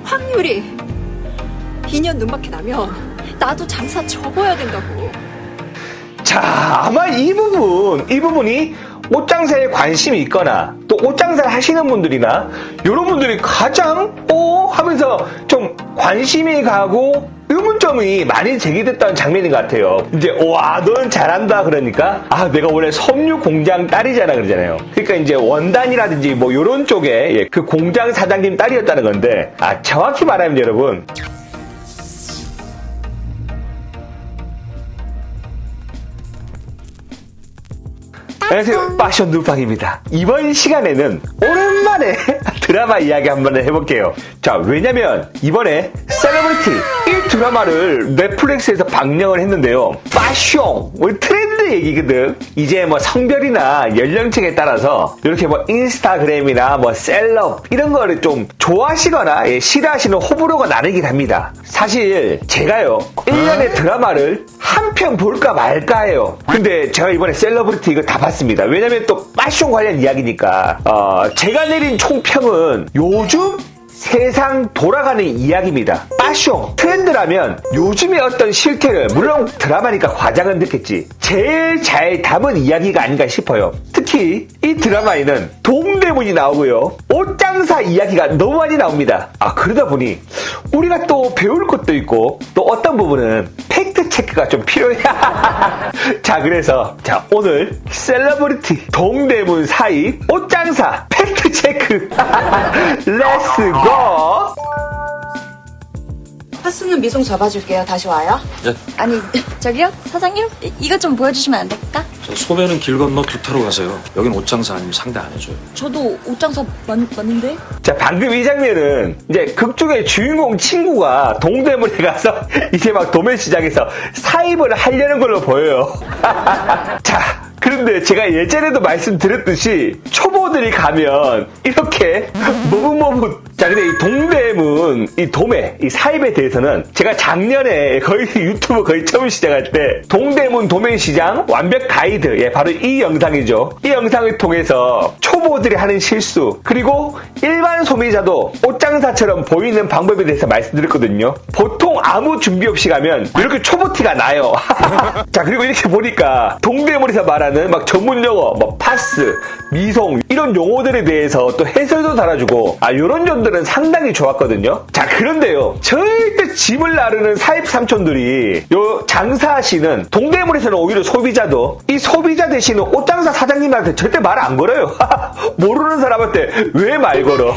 확률이 2년 눈밖에 나면 나도 장사 접어야 된다고. 자, 아마 이 부분이 옷장사에 관심이 있거나 또 옷장사를 하시는 분들이나 이런 분들이 가장 하면서 좀 관심이 가고 의문점이 많이 제기됐던 장면인 것 같아요. 이제 와, 넌 잘한다 그러니까 내가 원래 섬유 공장 딸이잖아 그러잖아요. 그러니까 이제 원단이라든지 뭐 이런 쪽에 그 공장 사장님 딸이었다는 건데 정확히 말하면 여러분, 안녕하세요, 패션 누팡입니다. 이번 시간에는 오랜만에 드라마 이야기 한번 해볼게요. 자, 왜냐면 이번에 셀러브리티 이 드라마를 넷플릭스에서 방영을 했는데요. 패션 트렌드 얘기거든. 이제 뭐 성별이나 연령층에 따라서 이렇게 뭐 인스타그램이나 뭐 셀럽 이런 거를 좀 좋아하시거나 싫어하시는 호불호가 나뉘긴 합니다. 사실 제가요 1년의 드라마를 한 편 볼까 말까 해요. 근데 제가 이번에 셀러브리티 이거 다 봤습니다. 왜냐면 또 패션 관련 이야기니까. 제가 내린 총평은 요즘 세상 돌아가는 이야기입니다. 패션 트렌드라면 요즘의 어떤 실태를, 물론 드라마니까 과장은 듣겠지, 제일 잘 담은 이야기가 아닌가 싶어요. 특히 이 드라마에는 동대문이 나오고요, 옷장사 이야기가 너무 많이 나옵니다. 그러다 보니 우리가 또 배울 것도 있고 또 어떤 부분은 팩트 체크가 좀 필요해. 자, 그래서 오늘 셀러브리티 동대문 사이 옷장사 팩트 체크. 렛츠 고. 하수는 미송 잡아줄게요. 다시 와요. 네. 아니, 저기요? 사장님? 이것 좀 보여주시면 안 될까? 저 소매는 길 건너 두타로 가세요. 여긴 옷장사 아니면 상대 안 해줘요. 저도 옷장사 맞는데? 자, 방금 이 장면은 이제 극 중의 주인공 친구가 동대문에 가서 이제 막 도매시장에서 사입을 하려는 걸로 보여요. 자, 그런데 제가 예전에도 말씀드렸듯이 초보들이 가면 이렇게 머뭇머뭇. 자, 근데 이 동대문, 이 도매, 이 사입에 대해서는 제가 작년에 거의 유튜브 거의 처음 시작할 때 동대문 도매시장 완벽 가이드, 바로 이 영상이죠. 이 영상을 통해서 초보들이 하는 실수, 그리고 일반 소비자도 옷장사처럼 보이는 방법에 대해서 말씀드렸거든요. 보통 아무 준비 없이 가면 이렇게 초보티가 나요. 자, 그리고 이렇게 보니까 동대문에서 말하는 막 전문 용어, 뭐 파스, 미송 이런 용어들에 대해서 또 해설도 달아주고 이런 점들은 상당히 좋았거든요. 자, 그런데요, 절대 짐을 나르는 사입 삼촌들이 요 장사하시는 동대문에서는 오히려 소비자도 이 소비자 되시는 옷장사 사장님한테 절대 말 안 걸어요. 모르는 사람한테 왜 말 걸어.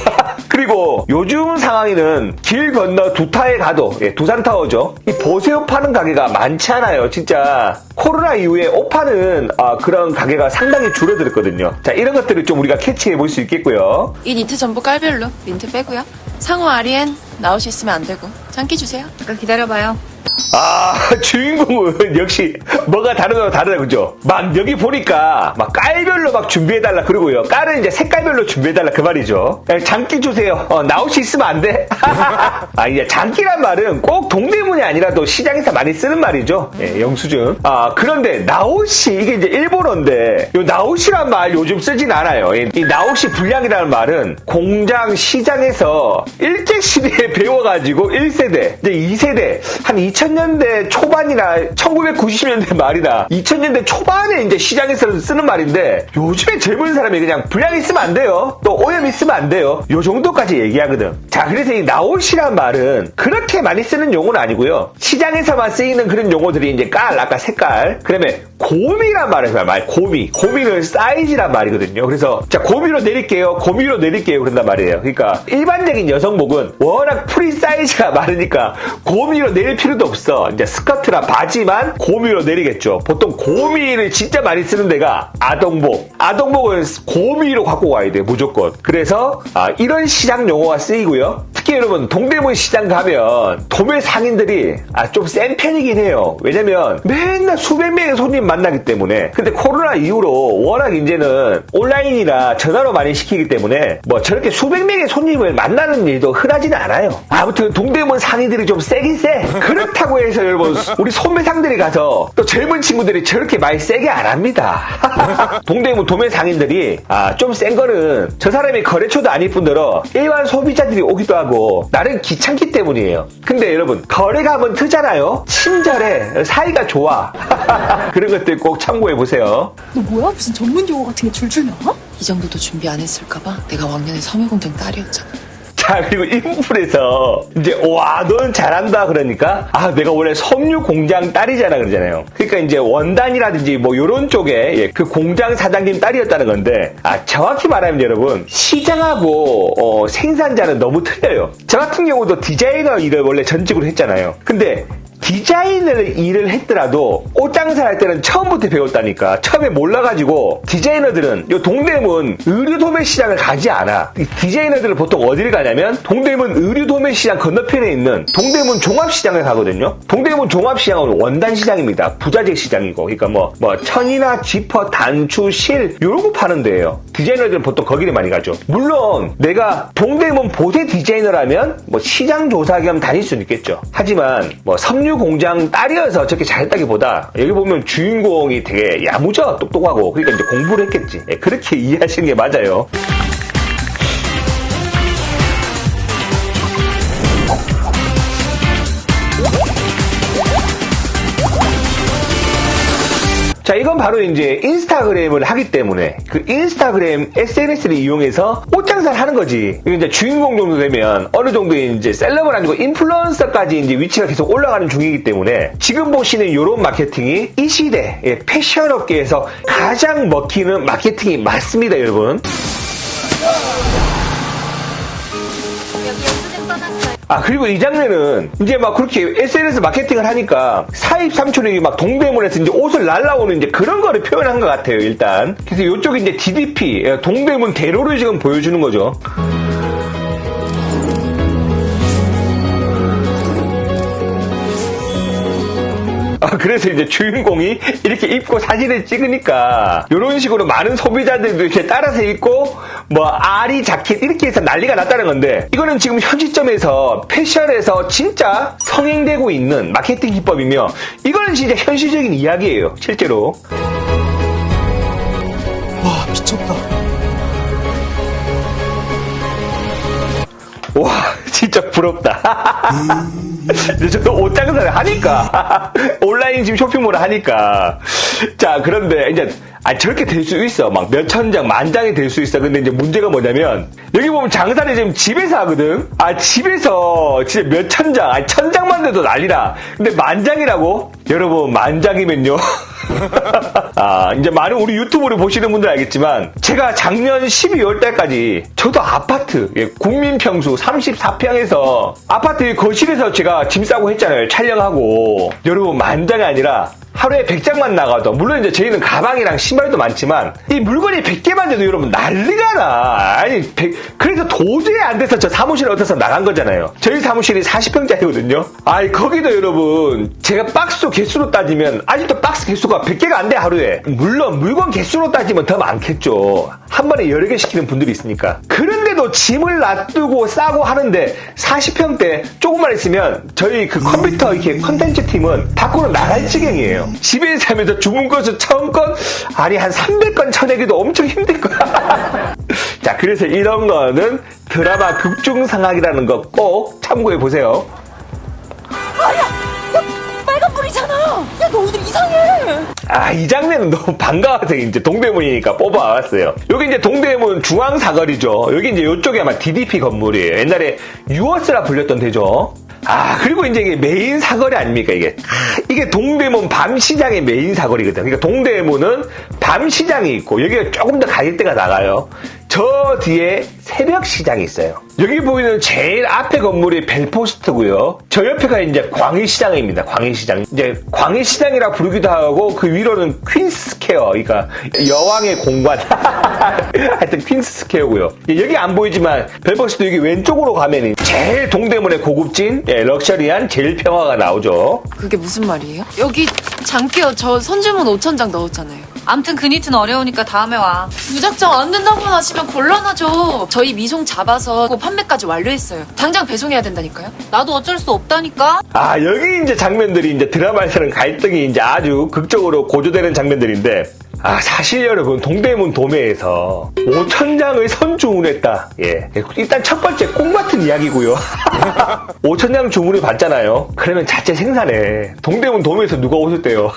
그리고 요즘 상황에는 길 건너 두타에 가도, 두산타워죠, 이 보세옷 파는 가게가 많지 않아요. 진짜 코로나 이후에 옷 파는 그런 가게가 상당히 줄어들었거든요. 자, 이런 것들을 좀 우리가 캐치해 볼 수 있겠고요. 이 니트 전부 깔별로 민트 빼고요. 상호 아리엔 나오셨으면 안 되고 장기 주세요. 잠깐 기다려봐요. 주인공은 역시 뭐가 다르다 그죠? 막 여기 보니까 막 깔별로 막 준비해달라 그러고요, 깔은 이제 색깔별로 준비해달라 그 말이죠. 장기 주세요. 나올 수 있으면 안 돼? 이제 장기란 말은 꼭 동대문이 아니라도 시장에서 많이 쓰는 말이죠. 영수증. 그런데 나오시, 이게 이제 일본어인데 요 나오시란 말 요즘 쓰진 않아요. 이 나오시 분량이라는 말은 공장 시장에서 일제시대에 배워가지고 1세대 이제 2세대 한 2000년대 초반이나 1990년대 말이나 2000년대 초반에 이제 시장에서 쓰는 말인데, 요즘에 젊은 사람이 그냥 분량 있으면 안 돼요, 또 오염 있으면 안 돼요, 요 정도까지 얘기하거든. 자, 그래서 이 나옷이란 말은 그렇게 많이 쓰는 용어는 아니고요, 시장에서만 쓰이는 그런 용어들이 이제 아까 색깔, 그다음에 곰이란 말을 말, 곰이는 사이즈란 말이거든요. 그래서 자, 곰이로 내릴게요 그런단 말이에요. 그러니까 일반적인 여성복은 워낙 프리 사이즈가 많으니까 곰이로 내릴 필요도 없어. 이제 스커트나 바지만 곰이로 내리겠죠. 보통 곰이를 진짜 많이 쓰는 데가 아동복은 곰이로 갖고 와야 돼, 무조건. 그래서 이런 시장 용어가 쓰이고요. 특히 여러분 동대문 시장 가면 도매 상인들이 좀 센 편이긴 해요. 왜냐면 맨날 수백 명의 손님 만나기 때문에. 근데 코로나 이후로 워낙 이제는 온라인이나 전화로 많이 시키기 때문에 뭐 저렇게 수백 명의 손님을 만나는 일도 흔하지는 않아요. 아무튼 동대문 상인들이 좀 세긴 세. 그렇다고 해서 여러분 우리 소매상들이 가서 또 젊은 친구들이 저렇게 많이 세게 안 합니다. 동대문 도매 상인들이 좀 센 거는 저 사람이 거래처도 아닐 뿐더러 일반 소비자들이 오기도 하고 하고 나는 귀찮기 때문이에요. 근데 여러분 거래가 한번 트잖아요. 친절해, 사이가 좋아. 그런 것들 꼭 참고해보세요. 너 뭐야? 무슨 전문 용어 같은 게 줄줄 나와? 이 정도도 준비 안 했을까봐 내가 왕년에 섬유공장 딸이었잖아. 자, 그리고 인풀에서 이제 와, 넌 잘한다 그러니까 내가 원래 섬유 공장 딸이잖아 그러잖아요. 그러니까 이제 원단이라든지 뭐 요런 쪽에 그 공장 사장님 딸이었다는 건데 정확히 말하면 여러분 시장하고 생산자는 너무 틀려요. 저 같은 경우도 디자이너 일을 원래 전직으로 했잖아요. 근데 디자이너를 일을 했더라도 옷장사 할 때는 처음부터 배웠다니까. 처음에 몰라가지고 디자이너들은 요 동대문 의류 도매 시장을 가지 않아. 디자이너들은 보통 어디를 가냐면 동대문 의류 도매 시장 건너편에 있는 동대문 종합시장을 가거든요. 동대문 종합시장은 원단 시장입니다. 부자재 시장이고. 그러니까 뭐 천이나 지퍼, 단추, 실 요런 거 파는 데예요. 디자이너들은 보통 거기를 많이 가죠. 물론 내가 동대문 보세 디자이너라면 뭐 시장 조사 겸 다닐 수는 있겠죠. 하지만 뭐 섬유 공장 딸이어서 저렇게 잘했다기보다 여기 보면 주인공이 되게 야무져 똑똑하고 그러니까 이제 공부를 했겠지. 그렇게 이해하시는 게 맞아요. 자, 이건 바로 이제 인스타그램을 하기 때문에 그 인스타그램 SNS를 이용해서 옷장사를 하는 거지. 이게 이제 주인공 정도 되면 어느 정도 이제 셀럽은 아니고 인플루언서까지 이제 위치가 계속 올라가는 중이기 때문에 지금 보시는 이런 마케팅이 이 시대 패션 업계에서 가장 먹히는 마케팅이 맞습니다, 여러분. 그리고 이 장면은 이제 막 그렇게 SNS 마케팅을 하니까 사입 삼촌이 막 동대문에서 이제 옷을 날라오는 이제 그런 거를 표현한 것 같아요, 일단. 그래서 이쪽이 이제 DDP, 동대문 대로를 지금 보여주는 거죠. 그래서 이제 주인공이 이렇게 입고 사진을 찍으니까 이런 식으로 많은 소비자들도 이렇게 따라서 입고 뭐 아리 자켓 이렇게 해서 난리가 났다는 건데 이거는 지금 현 시점에서 패션에서 진짜 성행되고 있는 마케팅 기법이며 이거는 진짜 현실적인 이야기예요, 실제로. 와, 미쳤다. 와, 진짜 부럽다. 근데 저도 옷 장사를 하니까 온라인 지금 쇼핑몰을 하니까 자, 그런데 이제 저렇게 될 수 있어. 막 몇천 장, 만 장이 될 수 있어. 근데 이제 문제가 뭐냐면 여기 보면 장사를 지금 집에서 하거든. 집에서 진짜 몇천 장, 천 장만 돼도 난리라. 근데 만 장이라고? 여러분, 만 장이면요. 이제 많은 우리 유튜브를 보시는 분들 알겠지만 제가 작년 12월 달까지 저도 아파트 국민평수 34평에서 아파트 거실에서 제가 짐 싸고 했잖아요. 촬영하고. 여러분, 만 장이 아니라 하루에 100장만 나가도 물론 이제 저희는 가방이랑 신발도 많지만 이 물건이 100개만 돼도 여러분 난리가 나. 그래서 도저히 안 돼서 저 사무실에 얻어서 나간 거잖아요. 저희 사무실이 40평짜리거든요. 거기도 여러분 제가 박스 개수로 따지면 아직도 박스 개수가 100개가 안 돼, 하루에. 물론 물건 개수로 따지면 더 많겠죠. 한 번에 여러 개 시키는 분들이 있으니까. 그런데도 짐을 놔두고 싸고 하는데 40평대 조금만 있으면 저희 그 컴퓨터 이렇게 컨텐츠 팀은 밖으로 나갈 지경이에요. 집에 살면서 주문 건수 1000건 아니 한 300건 쳐내기도 엄청 힘들 거야. 자, 그래서 이런 거는 드라마 극중상황이라는 거 꼭 참고해 보세요. 빨간 불이잖아. 야, 너 오늘 이상해. 이 장면은 너무 반가워서 이제 동대문이니까 뽑아왔어요. 여기 이제 동대문 중앙사거리죠. 여기 이제 이쪽이 아마 DDP 건물이에요. 옛날에 유어스라 불렸던 데죠. 그리고 이제 이게 메인 사거리 아닙니까, 이게. 이게 동대문 밤시장의 메인 사거리거든. 그러니까 동대문은 밤시장이 있고, 여기가 조금 더 가격대가 나가요. 저 뒤에 새벽시장이 있어요. 여기 보이는 제일 앞에 건물이 벨포스트고요. 저 옆에가 이제 광해시장입니다. 광해시장. 이제 광해시장이라 부르기도 하고, 그 위로는 퀸스퀘어. 그러니까 여왕의 공관. 하여튼 퀸스퀘어고요. 여기 안 보이지만 벨포스트 여기 왼쪽으로 가면 제일 동대문의 고급진, 럭셔리한 제일 평화가 나오죠. 그게 무슨 말이에요? 여기 장기요, 저 선주문 5,000장 넣었잖아요. 암튼 그 니트는 어려우니까 다음에 와. 무작정 안 된다고 하시면 곤란하죠. 저희 미송 잡아서 판매까지 완료했어요. 당장 배송해야 된다니까요. 나도 어쩔 수 없다니까. 여기 이제 장면들이 이제 드라마에서는 갈등이 이제 아주 극적으로 고조되는 장면들인데, 사실 여러분, 동대문 도매에서 5,000장을 선주문했다. 예. 일단 첫 번째 꿈 같은 이야기고요. 5,000장 주문을 받잖아요. 그러면 자체 생산해. 동대문 도매에서 누가 오셨대요.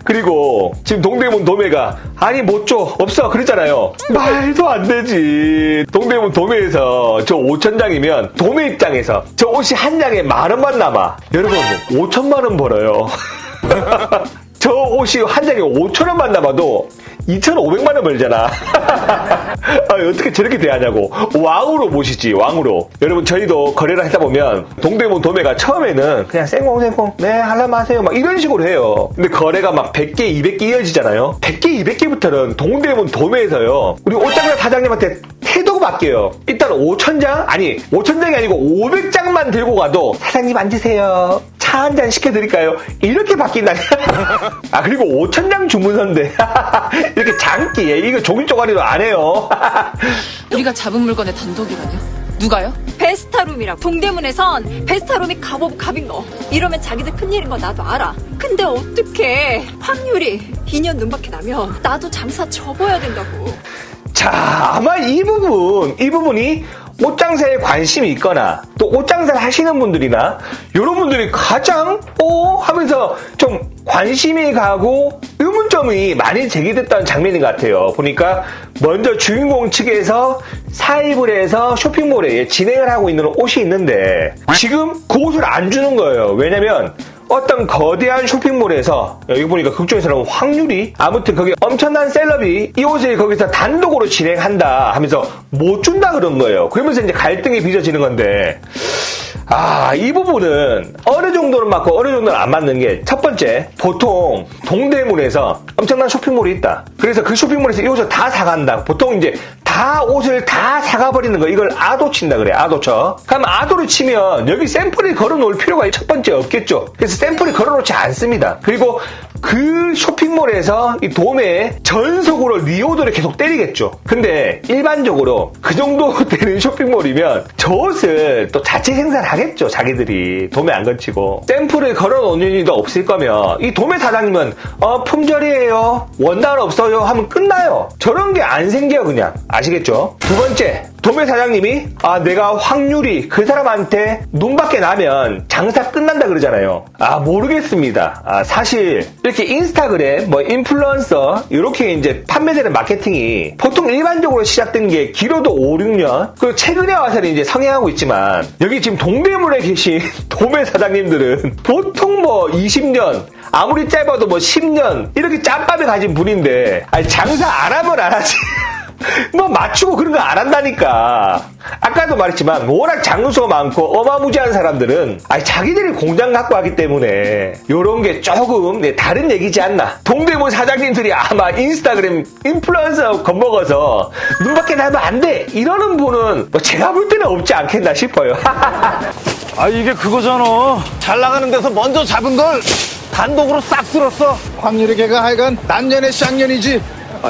그리고 지금 동대문 도매가 아니 못 줘. 없어. 그랬잖아요. 말도 안 되지. 동대문 도매에서 저 5,000장이면 도매 입장에서 저 옷이 한 장에 10,000원만 남아. 여러분 5천만 원 벌어요. 저 옷이 한 장에 5,000원만 남아도 2,500만 원 벌잖아. 어떻게 저렇게 대하냐고. 왕으로 보시지, 왕으로. 여러분, 저희도 거래를 하다 보면 동대문 도매가 처음에는 그냥 생콩, 네, 하려면 하세요. 막 이런 식으로 해요. 근데 거래가 막 100개, 200개 이어지잖아요. 100개, 200개부터는 동대문 도매에서요. 우리 옷장사 사장님한테 태도가 바뀌어요. 일단 5,000장? 아니, 5,000장이 아니고 500장만 들고 가도 사장님 앉으세요. 차 한 잔 시켜드릴까요? 이렇게 바뀐다. 그리고 5,000장 주문서인데. 이렇게 장기에 이거 종이 쪼가리로 안 해요. 우리가 잡은 물건의 단독이라뇨? 누가요? 베스타룸이라고. 동대문에선 베스타룸이 갑인 거. 이러면 자기들 큰일인 거 나도 알아. 근데 어떡해. 확률이 2년 눈밖에 나면 나도 장사 접어야 된다고. 자, 아마 이 부분이 옷장사에 관심이 있거나 또 옷장사를 하시는 분들이나 이런 분들이 가장 하면서 좀 관심이 가고 의문점이 많이 제기됐던 장면인 것 같아요. 보니까 먼저 주인공 측에서 사입을 해서 쇼핑몰에 진행을 하고 있는 옷이 있는데 지금 그 옷을 안 주는 거예요. 왜냐면 어떤 거대한 쇼핑몰에서 여기 보니까 극중에서는 확률이 아무튼 거기 엄청난 셀럽이 이 옷을 거기서 단독으로 진행한다 하면서 못 준다 그런 거예요. 그러면서 이제 갈등이 빚어지는 건데 이 부분은 어느 정도는 맞고 어느 정도는 안 맞는 게 첫 번째, 보통 동대문에서 엄청난 쇼핑몰이 있다. 그래서 그 쇼핑몰에서 이 옷을 다 사간다. 보통 이제 다 옷을 다 사가버리는 거, 이걸 아도 친다 그래, 아도쳐. 그럼 아도를 치면 여기 샘플을 걸어놓을 필요가 첫 번째 없겠죠. 그래서 샘플을 걸어놓지 않습니다. 그리고 그 쇼핑몰에서 이 도매에 전속으로 리오더를 계속 때리겠죠. 근데 일반적으로 그 정도 되는 쇼핑몰이면 저 옷을 또 자체 생산하겠죠. 자기들이 도매 안 거치고. 샘플을 걸어놓는 일도 없을 거면 이 도매 사장님은 품절이에요, 원단 없어요 하면 끝나요. 저런 게 안 생겨 그냥. 아시겠죠? 두 번째, 도매 사장님이 내가 확률이 그 사람한테 눈밖에 나면 장사 끝난다 그러잖아요. 모르겠습니다. 사실 이렇게 인스타그램, 인플루언서 이렇게 이제 판매되는 마케팅이 보통 일반적으로 시작된 게 길어도 5, 6년, 그리고 최근에 와서는 이제 성행하고 있지만 여기 지금 동대문에 계신 도매 사장님들은 보통 20년, 아무리 짧아도 10년 이렇게 짬밥에 가진 분인데 장사 안 하면 안 하지. 맞추고 그런 거 안 한다니까. 아까도 말했지만 워낙 장수가 많고 어마무지한 사람들은 자기들이 공장 갖고 하기 때문에 요런 게 조금 다른 얘기지 않나. 동대문 사장님들이 아마 인스타그램 인플루언서 겁먹어서 눈밖에 나면 안 돼 이러는 분은 제가 볼 때는 없지 않겠나 싶어요. 이게 그거잖아. 잘 나가는 데서 먼저 잡은 걸 단독으로 싹 쓸었어. 확률이 걔가 하여간 남년의 쌍년이지.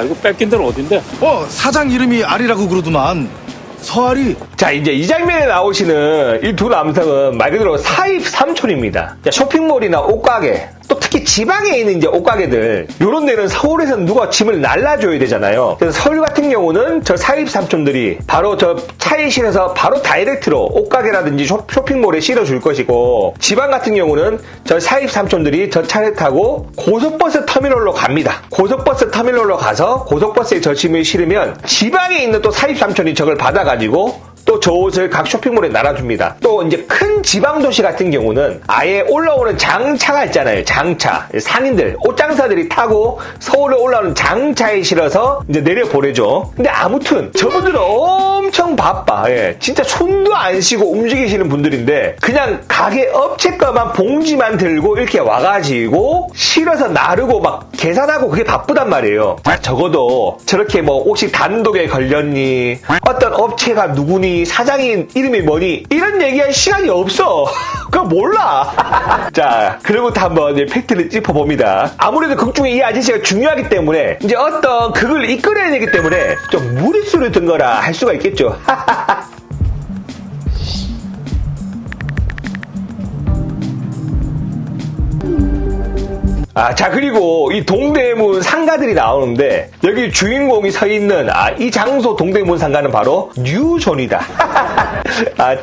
이거 뺏긴 데는 어딘데? 사장 이름이 알이라고 그러더만. 서알이. 자, 이제 이 장면에 나오시는 이 두 남성은 말 그대로 사입 삼촌입니다. 쇼핑몰이나 옷가게, 또 특히 지방에 있는 이제 옷가게들, 요런 데는 서울에서는 누가 짐을 날라줘야 되잖아요. 그래서 서울 같은 경우는 저 사입 삼촌들이 바로 저 차에 실어서 바로 다이렉트로 옷가게라든지 쇼핑몰에 실어줄 것이고, 지방 같은 경우는 저 사입 삼촌들이 저 차를 타고 고속버스 터미널로 갑니다. 고속버스 터미널로 가서 고속버스에 저 짐을 실으면 지방에 있는 또 사입 삼촌이 저걸 받아가지고 또 저 옷을 각 쇼핑몰에 날아줍니다. 또 이제 큰 지방도시 같은 경우는 아예 올라오는 장차가 있잖아요. 장차. 상인들, 옷장사들이 타고 서울에 올라오는 장차에 실어서 이제 내려보내죠. 근데 아무튼 저분들은 엄청 바빠. 진짜 손도 안 쉬고 움직이시는 분들인데 그냥 가게 업체 거만 봉지만 들고 이렇게 와가지고 실어서 나르고 막 계산하고 그게 바쁘단 말이에요. 적어도 저렇게 옷이 단독에 걸렸니, 어떤 업체가 누구니, 사장인 이름이 뭐니 이런 얘기할 시간이 없어. 그거 몰라. 자, 그러부터 한번 이제 팩트를 짚어봅니다. 아무래도 극 중에 이 아저씨가 중요하기 때문에 이제 어떤 극을 이끌어야 되기 때문에 좀 무리수를 든 거라 할 수가 있겠죠. 자, 그리고 이 동대문 상가들이 나오는데, 여기 주인공이 서 있는, 이 장소 동대문 상가는 바로 뉴존이다.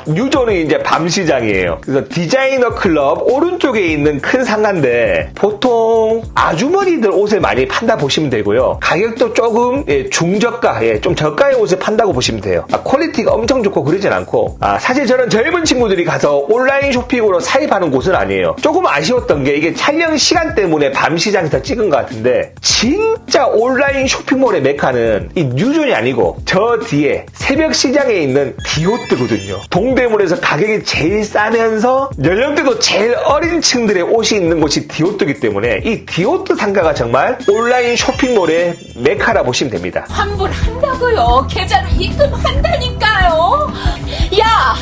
뉴존은 이제 밤시장이에요. 그래서 디자이너 클럽 오른쪽에 있는 큰 상가인데, 보통 아주머니들 옷을 많이 판다 보시면 되고요. 가격도 조금, 중저가, 좀 저가의 옷을 판다고 보시면 돼요. 퀄리티가 엄청 좋고 그러진 않고, 사실 저는 젊은 친구들이 가서 온라인 쇼핑으로 사입하는 곳은 아니에요. 조금 아쉬웠던 게 이게 촬영 시간 때문에 밤시장에서 찍은 것 같은데, 진짜 온라인 쇼핑몰의 메카는 이 뉴존이 아니고 저 뒤에 새벽 시장에 있는 디오트거든요. 동대문에서 가격이 제일 싸면서 연령대도 제일 어린 층들의 옷이 있는 곳이 디오트이기 때문에 이 디오트 상가가 정말 온라인 쇼핑몰의 메카라 보시면 됩니다. 환불한다고요. 계좌로 입금한다니까요. 야,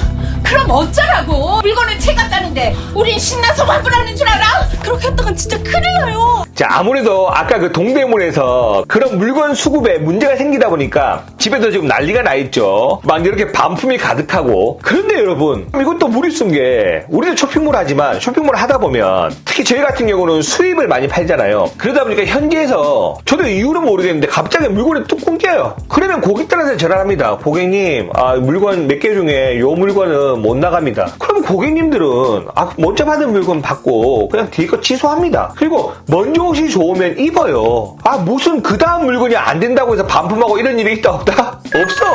그럼 어쩌라고? 물건을 채갔다는데 우린 신나서 환불하는 줄 알아? 그렇게 했다간 진짜 큰일 나요. 자, 아무래도 아까 그 동대문에서 그런 물건 수급에 문제가 생기다 보니까 집에도 지금 난리가 나 있죠. 막 이렇게 반품이 가득하고. 그런데 여러분, 이것도 무리수인 게, 우리도 쇼핑몰 하지만 쇼핑몰 하다 보면 특히 저희 같은 경우는 수입을 많이 팔잖아요. 그러다 보니까 현지에서 저도 이유는 모르겠는데 갑자기 물건이 뚝 끊겨요. 그러면 고객들한테 전화합니다. 고객님, 물건 몇 개 중에 요 물건은 못 나갑니다. 그럼 고객님들은 먼저 받은 물건 받고 그냥 뒤에 거 취소합니다. 그리고 먼저 옷이 좋으면 입어요. 무슨 그 다음 물건이 안 된다고 해서 반품하고 이런 일이 있다 없다? 없어.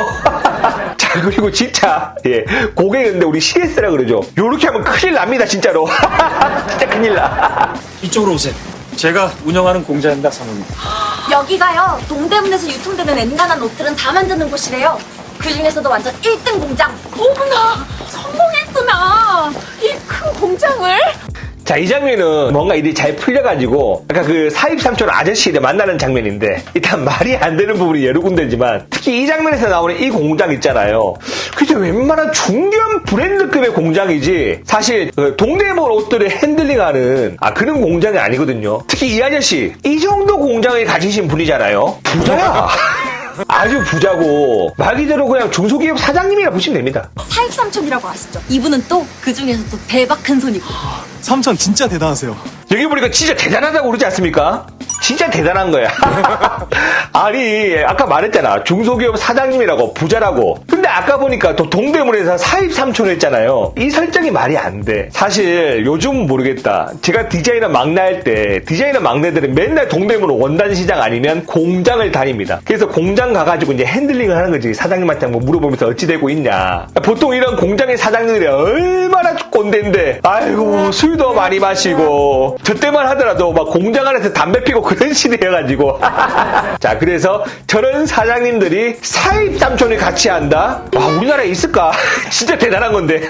자, 그리고 진짜 고객인데 우리 CS라 그러죠. 요렇게 하면 큰일 납니다, 진짜로. 진짜 큰일 나. 이쪽으로 오세요. 제가 운영하는 공장입니다, 사모님. 여기가요, 동대문에서 유통되는 엔간한 옷들은 다 만드는 곳이래요. 그 중에서도 완전 1등 공장. 어머나, 성공했구나. 이 큰 공장을. 자, 이 장면은 뭔가 일이 잘 풀려가지고 아까 그 사입삼촌 아저씨를 만나는 장면인데, 일단 말이 안 되는 부분이 여러 군데지만 특히 이 장면에서 나오는 이 공장 있잖아요. 그게 웬만한 중견 브랜드급의 공장이지 사실 그 동대문 옷들을 핸들링하는 그런 공장이 아니거든요. 특히 이 아저씨 이 정도 공장을 가지신 분이잖아요. 부자야. 아주 부자고 말 그대로 그냥 중소기업 사장님이라 보시면 됩니다. 사입삼촌이라고 아시죠? 이분은 또 그 중에서도 대박 큰 손이고. 삼촌 진짜 대단하세요. 여기 보니까 진짜 대단하다고 그러지 않습니까? 진짜 대단한 거야. 아니, 아까 말했잖아. 중소기업 사장님이라고, 부자라고. 근데 아까 보니까 또 동대문에서 사입삼촌 했잖아요. 이 설정이 말이 안 돼. 사실 요즘 모르겠다. 제가 디자이너 막내 할 때 디자이너 막내들은 맨날 동대문 원단 시장 아니면 공장을 다닙니다. 그래서 공장 가가지고 이제 핸들링을 하는 거지. 사장님한테 한번 물어보면서 어찌 되고 있냐. 보통 이런 공장의 사장님들이 얼마나 꼰대인데, 아이고, 술도 많이 마시고, 저 때만 하더라도 막 공장 안에서 담배 피고 그런 시대여가지고. 자, 그래서 저런 사장님들이 사입삼촌을 같이 한다? 우리나라에 있을까? 진짜 대단한 건데.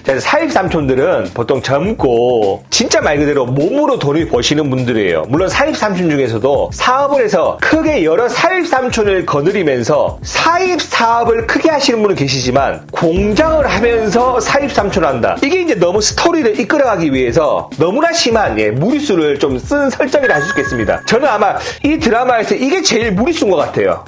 자, 사입삼촌들은 보통 젊고 진짜 말 그대로 몸으로 돈을 버시는 분들이에요. 물론 사입삼촌 중에서도 사업을 해서 크게 여러 사입삼촌을 거느리면서 사입사업을 크게 하시는 분은 계시지만, 공장을 하면서 사입삼촌을 한다. 이게 이제 너무 스토리를 이끌어가기 위해서 너무나 심한 무리수를 좀 쓴 설정이라 할 수 있겠습니다. 저는 아마 이 드라마에서 이게 제일 무리수인 것 같아요.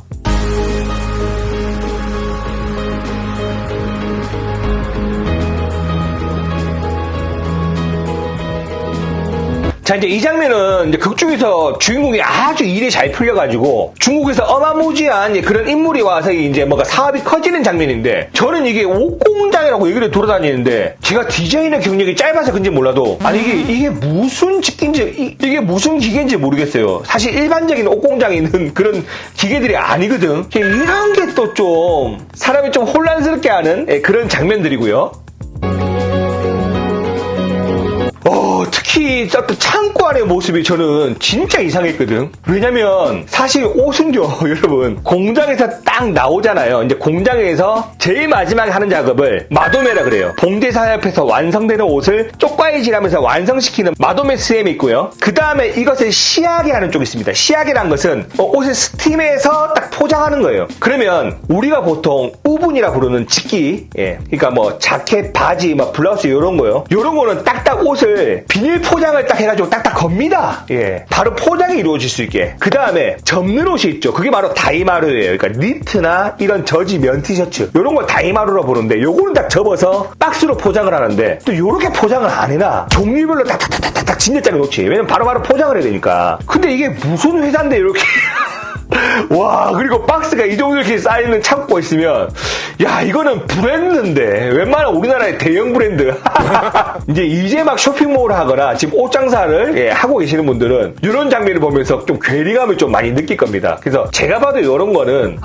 자, 이제 이 장면은 이제 극 중에서 주인공이 아주 일이 잘 풀려가지고 중국에서 어마무지한 그런 인물이 와서 이제 뭔가 사업이 커지는 장면인데, 저는 이게 옷공장이라고 얘기를 돌아다니는데 제가 디자이너 경력이 짧아서 그런지 몰라도 이게 무슨 직기인지 이게 무슨 기계인지 모르겠어요. 사실 일반적인 옷공장에 있는 그런 기계들이 아니거든. 이런 게 또 좀 사람이 좀 혼란스럽게 하는 그런 장면들이고요. 특히 창고 안의 모습이 저는 진짜 이상했거든. 왜냐면 사실 옷은요, 여러분, 공장에서 딱 나오잖아요. 이제 공장에서 제일 마지막에 하는 작업을 마도매라 그래요. 봉제사 옆에서 완성되는 옷을 쪽과이질하면서 완성시키는 마도매 스엠이 있고요. 그 다음에 이것을 시야게 하는 쪽이 있습니다. 시야게란 것은 옷을 스팀해서 딱 포장하는 거예요. 그러면 우리가 보통 우분이라 부르는 직기, 그러니까 뭐 자켓, 바지, 막 블라우스 이런 거요. 이런 거는 딱딱 옷을 비닐 포장을 딱 해가지고 딱딱 겁니다. 예. 바로 포장이 이루어질 수 있게. 그 다음에 접는 옷이 있죠. 그게 바로 다이마루예요. 그러니까 니트나 이런 저지 면 티셔츠. 요런 걸 다이마루라고 부르는데 요거는 딱 접어서 박스로 포장을 하는데 또 요렇게 포장을 안 해놔. 종류별로 딱딱딱딱딱 진열장에 놓지. 왜냐면 바로바로 포장을 해야 되니까. 근데 이게 무슨 회사인데 이렇게. 와, 그리고 박스가 이 정도 이렇게 쌓여있는 창고가 있으면, 야, 이거는 브랜드인데, 웬만한 우리나라의 대형 브랜드. 이제 막 쇼핑몰을 하거나, 지금 옷 장사를 예, 하고 계시는 분들은, 이런 장면을 보면서 좀 괴리감을 좀 많이 느낄 겁니다. 그래서 제가 봐도 이런 거는,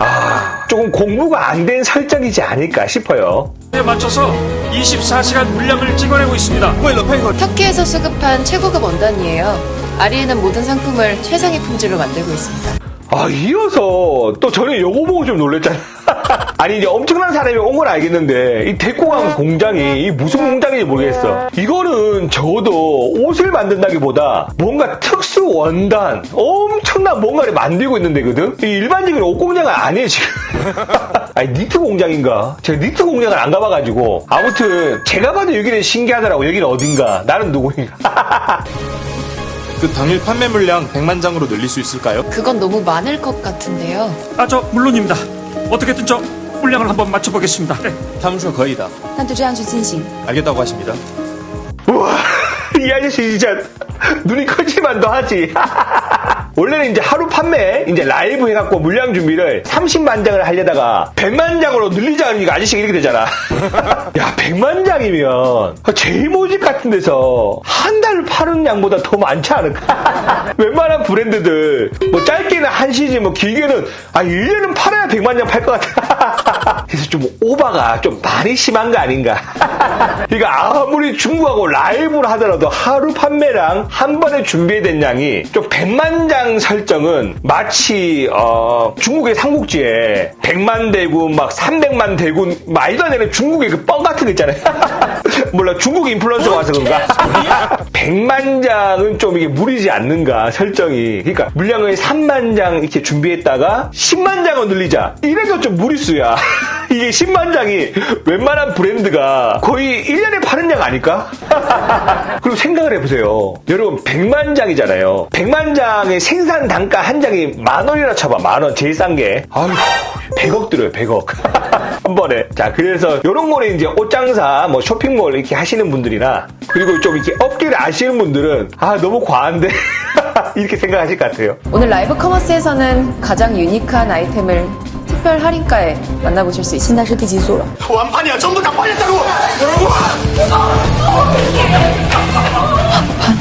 조금 공부가 안 된 설정이지 않을까 싶어요. 에 맞춰서 24시간 물량을 찍어내고 있습니다. 터키에서 수급한 최고급 원단이에요. 아리에는 모든 상품을 최상의 품질로 만들고 있습니다. 이어서 또 저는 요거 보고 좀 놀랬잖아요. 아니 이제 엄청난 사람이 온 건 알겠는데 이 데리고 간 공장이 무슨 공장인지 모르겠어. 이거는 적어도 옷을 만든다기보다 뭔가 특수 원단 엄청난 뭔가를 만들고 있는 데거든. 일반적인 옷 공장은 아니에요 지금. 아니 니트 공장인가? 제가 니트 공장을 안 가봐가지고 아무튼 제가 봐도 여기는 신기하더라고. 여기는 어딘가 나는 누구인가. 그 당일 판매 물량 100만 장으로 늘릴 수 있을까요? 그건 너무 많을 것 같은데요. 저 물론입니다. 어떻게든 저 물량을 한번 맞춰보겠습니다. 네. 他们说可以的. 那就这样去进行. 알겠다고 하십니다. 우와, 이 아저씨 진짜 눈이 커지만도 하지. 원래는 이제 하루 판매, 이제 라이브 해갖고 물량 준비를 30만 장을 하려다가 100만 장으로 늘리자는 아저씨가 이렇게 되잖아. 야, 100만 장이면 제일 모집 같은 데서 한 달 파는 양보다 더 많지 않을까? 웬만한 브랜드들, 뭐 짧게는 한 시즌, 뭐 길게는, 1년은 팔아야 100만 장 팔 것 같아. 그래서 좀 오바가 좀 많이 심한 거 아닌가? 그러니까 아무리 중국하고 라이브를 하더라도 하루 판매량 한 번에 준비된 양이 좀 100만 장 설정은 마치 중국의 삼국지에 100만 대군 막 300만 대군 말도 안 되는 중국의 그 뻥 같은 거 있잖아요. 몰라 중국 인플루언서가 와서 그런가? 100만 장은 좀 이게 무리지 않는가 설정이. 그러니까 물량을 3만 장 이렇게 준비했다가 10만 장을 늘리자. 이래도 좀 무리수야. 이게 10만 장이 웬만한 브랜드가 거의 1년에 파는 양 아닐까? 그리고 생각을 해보세요. 여러분 100만 장이잖아요. 100만 장의 생산 단가 한 장이 10,000원이나 쳐봐. 10,000원 제일 싼 게. 아휴 100억 들어요 100억. 한 번에. 자 그래서 이런 거는 이제 옷장사 뭐 쇼핑몰 이렇게 하시는 분들이나 그리고 좀 이렇게 업계를 아시는 분들은 너무 과한데 이렇게 생각하실 것 같아요. 오늘 라이브 커머스에서는 가장 유니크한 아이템을 특별 할인가에 만나보실 수 있습니다. 是第几组了? 완판이야. 전부 다 팔렸다고.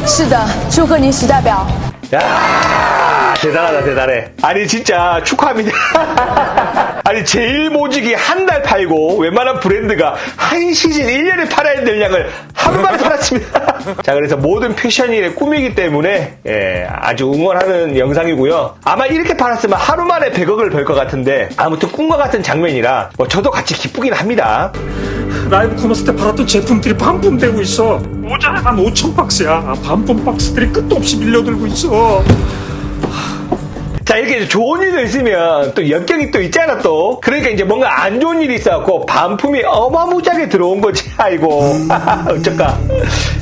是的，祝贺您徐代表。 야 대단하다 대단해. 아니 진짜 축하합니다. 아니 제일 모직이 한 달 팔고 웬만한 브랜드가 한 시즌 1년에 팔아야 될 양을 하루만에 팔았습니다. 자 그래서 모든 패션일의 꿈이기 때문에 아주 응원하는 영상이고요. 아마 이렇게 팔았으면 하루 만에 100억을 벌 것 같은데 아무튼 꿈과 같은 장면이라 저도 같이 기쁘긴 합니다. 라이브 커머스 때 팔았던 제품들이 반품되고 있어. 모자 한 5,000박스야. 반품 박스들이 끝도 없이 밀려들고 있어. 자 이렇게 좋은 일도 있으면 또 역경이 또 있잖아 또. 그러니까 이제 뭔가 안 좋은 일이 있어갖고 반품이 어마무지하게 들어온 거지. 아이고 어쩔까.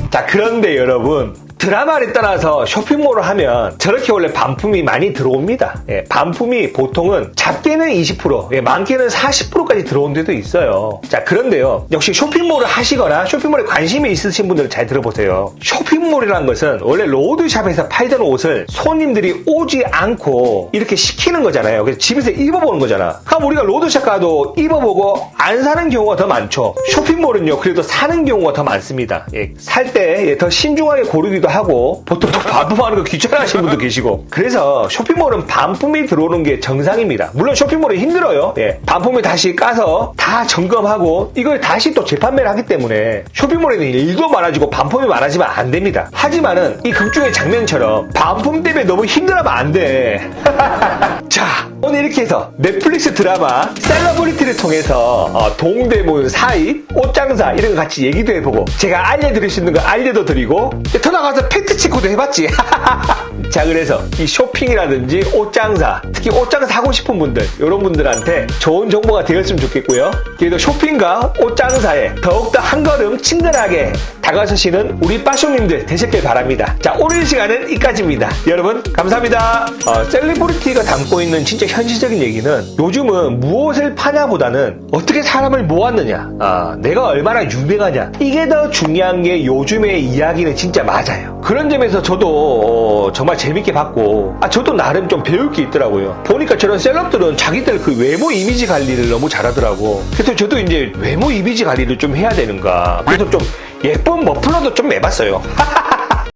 자 그런데 여러분 드라마를 떠나서 쇼핑몰을 하면 저렇게 원래 반품이 많이 들어옵니다. 반품이 보통은 작게는 20%, 많게는 40%까지 들어온 데도 있어요. 자, 그런데요. 역시 쇼핑몰을 하시거나 쇼핑몰에 관심이 있으신 분들은 잘 들어보세요. 쇼핑몰이라는 것은 원래 로드샵에서 팔던 옷을 손님들이 오지 않고 이렇게 시키는 거잖아요. 그래서 집에서 입어보는 거잖아. 그럼 우리가 로드샵 가도 입어보고 안 사는 경우가 더 많죠. 쇼핑몰은요, 그래도 사는 경우가 더 많습니다. 살 때 더 신중하게 고르기도 하고 보통 또 반품하는 거 귀찮아하시는 분도 계시고 그래서 쇼핑몰은 반품이 들어오는 게 정상입니다. 물론 쇼핑몰은 힘들어요. 반품을 다시 까서 다 점검하고 이걸 다시 또 재판매를 하기 때문에 쇼핑몰에는 일도 많아지고 반품이 많아지면 안 됩니다. 하지만은 이 극중의 장면처럼 반품 때문에 너무 힘들어하면 안 돼. 자 오늘 이렇게 해서 넷플릭스 드라마 셀러브리티를 통해서 동대문 사입, 옷장사 이런 거 같이 얘기도 해보고 제가 알려드릴 수 있는 거 알려도 드리고 더 나가서 팩트 체크도 해봤지. 자, 그래서 이 쇼핑이라든지 옷장사, 특히 옷장사 하고 싶은 분들, 이런 분들한테 좋은 정보가 되었으면 좋겠고요. 그래도 쇼핑과 옷장사에 더욱더 한 걸음 친근하게 다가서시는 우리 빠쇼님들 되셨길 바랍니다. 자, 오늘 시간은 이까지입니다. 여러분 감사합니다. 셀리브리티가 담고 있는 진짜 현실적인 얘기는 요즘은 무엇을 파냐보다는 어떻게 사람을 모았느냐, 내가 얼마나 유명하냐, 이게 더 중요한 게 요즘의 이야기는 진짜 맞아요. 그런 점에서 저도 정말 재밌게 봤고 저도 나름 좀 배울 게 있더라고요. 보니까 저런 셀럽들은 자기들 그 외모 이미지 관리를 너무 잘하더라고. 그래서 저도 이제 외모 이미지 관리를 좀 해야 되는가, 그래서 좀 예쁜 머플러도 좀 매봤어요.